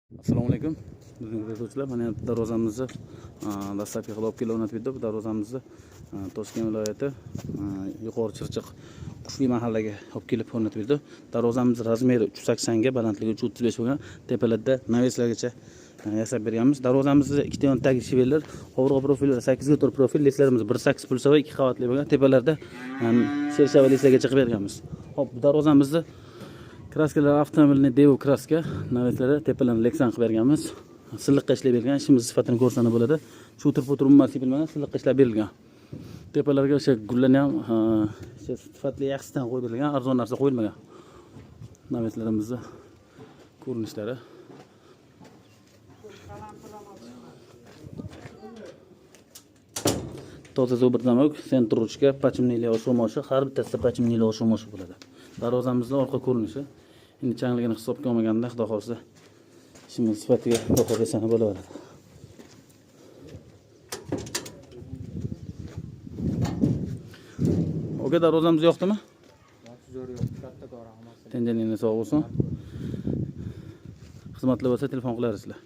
Assalomu alaykum. Bizning kuzatuvchilar, mana darvozamizni dastlabki qilib olib kelib o'rnatib, bu darvozamizni Toshkent viloyati Yuqori Chirchiq Qushli mahallaga olib kelib o'rnatib berdi. Darvozamiz razmeri 380 ga, balandligi 335 bo'lgan. Tepalarda naveslargacha yasab berganmiz. Darvozamizda ikkita yondagi shivellar, qovurg'a profillari 8 ga to'g'ri profil, leslarimiz 1.8 pulsa va 2 qavatli bo'lgan. Tepalarda shersha va leslargacha qilib berganmiz. Hop, bu darvozamizni kraskalar avtomobilni Devo kraska, naveslari tepalarni Lexan qilib berganmiz. Silliqqa ishlab bergan, ishimiz sifatini ko'rsana bo'ladi. Shu turp umuman sepilmagan, silliqqa ishlab berilgan. Tepalarga o'sha gullarni ham sifatli yaxshisidan qo'yib berilgan, arzon narsa qo'yilmagan. Naveslarimizni ko'rinishlari. Toza zo'bir zamok, sentr ruchka, pachimnili oshomoshi, har bittasida pachimnili oshomoshi bo'ladi. Darvozamizning orqa ko'rinishi. Endi changligini hisobga olmaganda, xudo xolsa, ishimiz sifatiga baho bersani bo'laveradi. Oka, darvozamiz yo'qdimi? Zo'r yo'q, katta kor. Tenjaningiz sog' bo'lsin. Xizmatlar bo'lsa telefon qilarsizlar.